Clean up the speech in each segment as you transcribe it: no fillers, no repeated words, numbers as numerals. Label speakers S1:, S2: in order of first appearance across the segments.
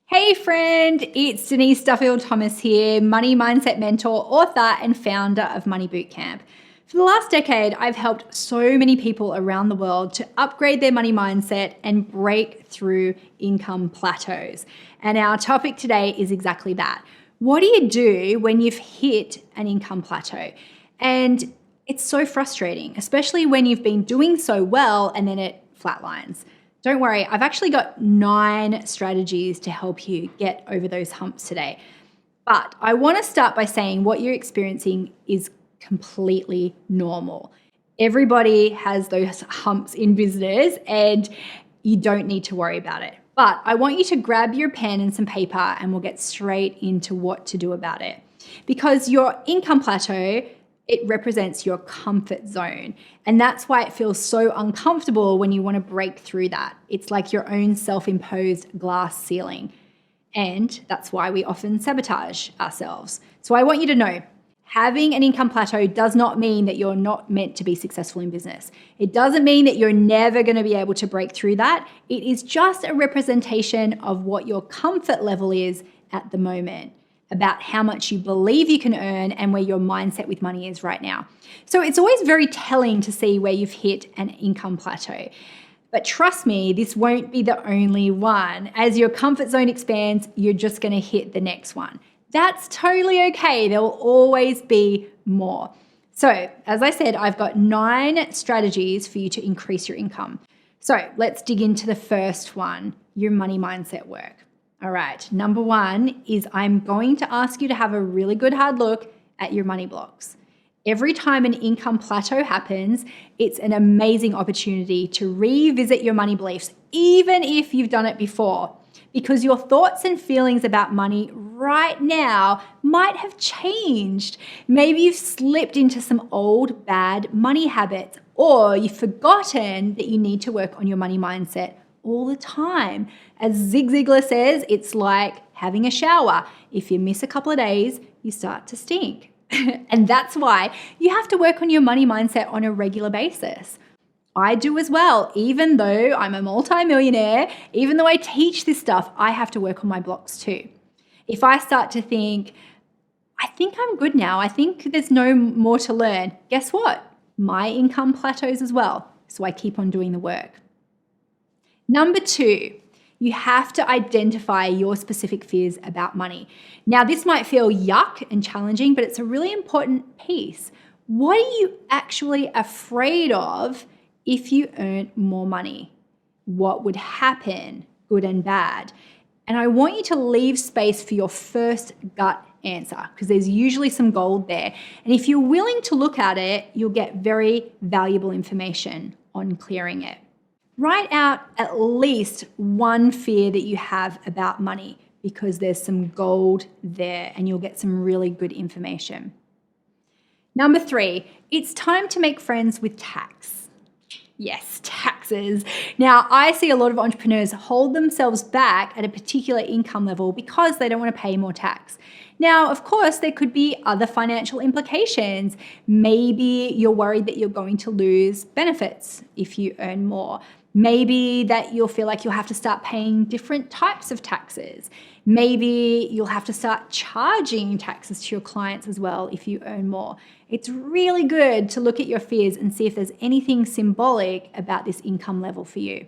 S1: Hey friend, it's Denise Duffield-Thomas here, money mindset mentor, author, and founder of Money Bootcamp. For the last decade, I've helped so many people around the world to upgrade their money mindset and break through income plateaus. And our topic today is exactly that. What do you do when you've hit an income plateau? And it's so frustrating, especially when you've been doing so well and then it flatlines. Don't worry, I've actually got 9 strategies to help you get over those humps today. But I want to start by saying what you're experiencing is completely normal. Everybody has those humps in business and you don't need to worry about it. But I want you to grab your pen and some paper and we'll get straight into what to do about it. Because your income plateau, it represents your comfort zone. And that's why it feels so uncomfortable when you want to break through that. It's like your own self-imposed glass ceiling. And that's why we often sabotage ourselves. So I want you to know, having an income plateau does not mean that you're not meant to be successful in business. It doesn't mean that you're never going to be able to break through that. It is just a representation of what your comfort level is at the moment, about how much you believe you can earn and where your mindset with money is right now. So it's always very telling to see where you've hit an income plateau. But trust me, this won't be the only one. As your comfort zone expands, you're just going to hit the next one. That's totally okay. There will always be more. So as I said, I've got 9 strategies for you to increase your income. So let's dig into the first one, your money mindset work. All right, number 1 is I'm going to ask you to have a really good hard look at your money blocks. Every time an income plateau happens, it's an amazing opportunity to revisit your money beliefs, even if you've done it before, because your thoughts and feelings about money right now might have changed. Maybe you've slipped into some old bad money habits, or you've forgotten that you need to work on your money mindset all the time. As Zig Ziglar says, it's like having a shower. If you miss a couple of days, you start to stink. And that's why you have to work on your money mindset on a regular basis. I do as well. Even though I'm a multimillionaire, even though I teach this stuff, I have to work on my blocks too. If I start to think, I think I'm good now, I think there's no more to learn, guess what? My income plateaus as well. So I keep on doing the work. Number 2, you have to identify your specific fears about money. Now, this might feel yuck and challenging, but it's a really important piece. What are you actually afraid of if you earn more money? What would happen, good and bad? And I want you to leave space for your first gut answer, because there's usually some gold there. And if you're willing to look at it, you'll get very valuable information on clearing it. Write out at least one fear that you have about money, because there's some gold there and you'll get some really good information. Number 3, it's time to make friends with tax. Yes, taxes. Now, I see a lot of entrepreneurs hold themselves back at a particular income level because they don't want to pay more tax. Now, of course, there could be other financial implications. Maybe you're worried that you're going to lose benefits if you earn more. Maybe that you'll feel like you'll have to start paying different types of taxes. Maybe you'll have to start charging taxes to your clients as well if you earn more. It's really good to look at your fears and see if there's anything symbolic about this income level for you.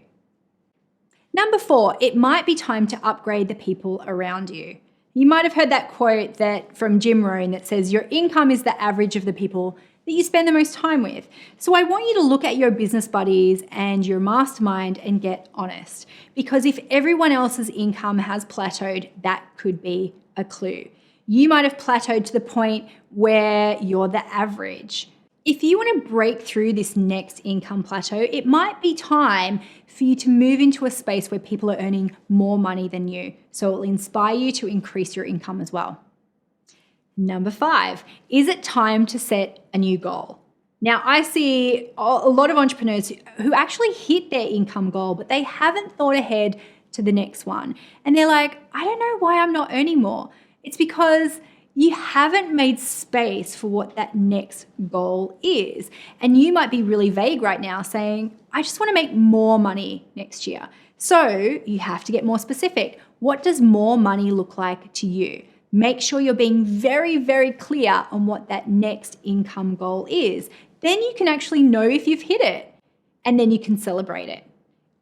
S1: Number 4, it might be time to upgrade the people around you. You might have heard that quote from Jim Rohn that says, your income is the average of the people that you spend the most time with. So I want you to look at your business buddies and your mastermind and get honest. Because if everyone else's income has plateaued, that could be a clue. You might have plateaued to the point where you're the average. If you want to break through this next income plateau, it might be time for you to move into a space where people are earning more money than you. So it will inspire you to increase your income as well. Number 5, is it time to set a new goal? Now, I see a lot of entrepreneurs who actually hit their income goal, but they haven't thought ahead to the next one. And they're like, I don't know why I'm not earning more. It's because you haven't made space for what that next goal is. And you might be really vague right now saying, I just want to make more money next year. So you have to get more specific. What does more money look like to you? Make sure you're being very, very clear on what that next income goal is. Then you can actually know if you've hit it, and then you can celebrate it.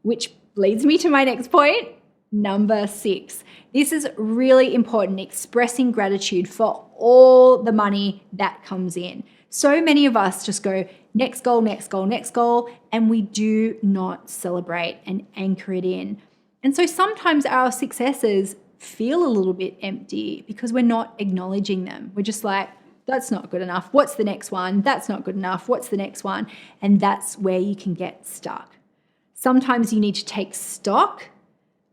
S1: Which leads me to my next point, number 6. This is really important, expressing gratitude for all the money that comes in. So many of us just go next goal, next goal, next goal, and we do not celebrate and anchor it in. And so sometimes our successes feel a little bit empty because we're not acknowledging them. We're just like, that's not good enough. What's the next one? That's not good enough. What's the next one? And that's where you can get stuck. Sometimes you need to take stock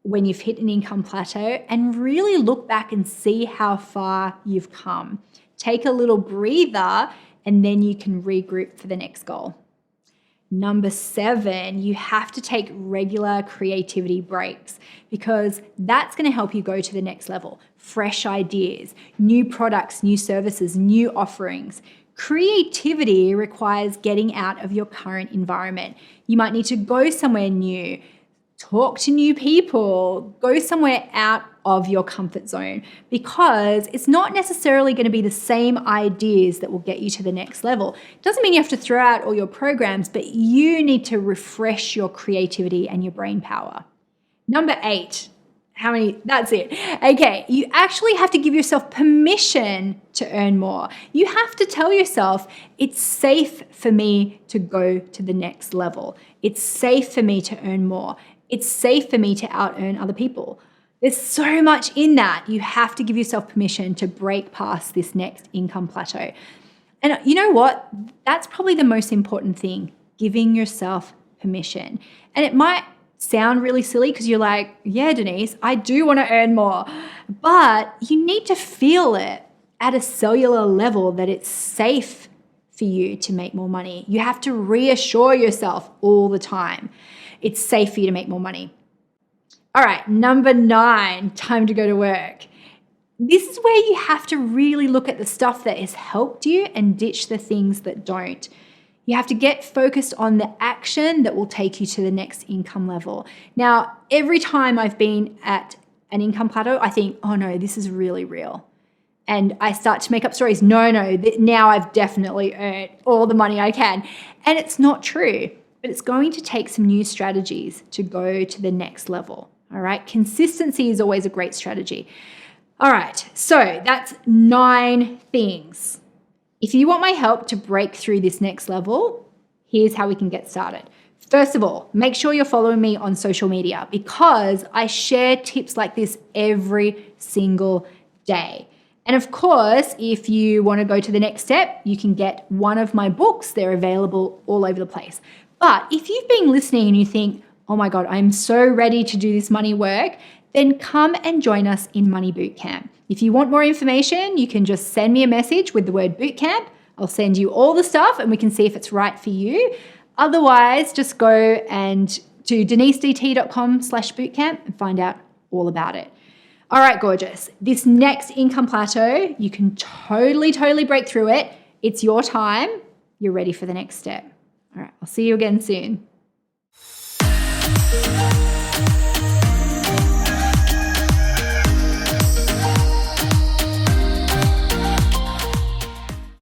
S1: when you've hit an income plateau and really look back and see how far you've come. Take a little breather and then you can regroup for the next goal. Number 7, you have to take regular creativity breaks because that's going to help you go to the next level. Fresh ideas, new products, new services, new offerings. Creativity requires getting out of your current environment. You might need to go somewhere new, talk to new people, go somewhere out of your comfort zone because it's not necessarily going to be the same ideas that will get you to the next level. It doesn't mean you have to throw out all your programs, but you need to refresh your creativity and your brain power. Number 8. How many? That's it. Okay, you actually have to give yourself permission to earn more. You have to tell yourself, it's safe for me to go to the next level. It's safe for me to earn more. It's safe for me to out-earn other people. There's so much in that. You have to give yourself permission to break past this next income plateau. And you know what? That's probably the most important thing, giving yourself permission. And it might sound really silly because you're like, yeah, Denise, I do want to earn more. But you need to feel it at a cellular level that it's safe for you to make more money. You have to reassure yourself all the time. It's safe for you to make more money. All right, number 9, time to go to work. This is where you have to really look at the stuff that has helped you and ditch the things that don't. You have to get focused on the action that will take you to the next income level. Now, every time I've been at an income plateau, I think, oh no, this is really real. And I start to make up stories. No, now I've definitely earned all the money I can. And it's not true, but it's going to take some new strategies to go to the next level. All right, consistency is always a great strategy. All right, so that's 9 things. If you want my help to break through this next level, here's how we can get started. First of all, make sure you're following me on social media because I share tips like this every single day. And of course, if you want to go to the next step, you can get one of my books. They're available all over the place. But if you've been listening and you think, oh my God, I'm so ready to do this money work, then come and join us in Money Bootcamp. If you want more information, you can just send me a message with the word bootcamp. I'll send you all the stuff and we can see if it's right for you. Otherwise, just go and to denisedt.com/bootcamp and find out all about it. All right, gorgeous. This next income plateau, you can totally break through it. It's your time. You're ready for the next step. All right, I'll see you again soon.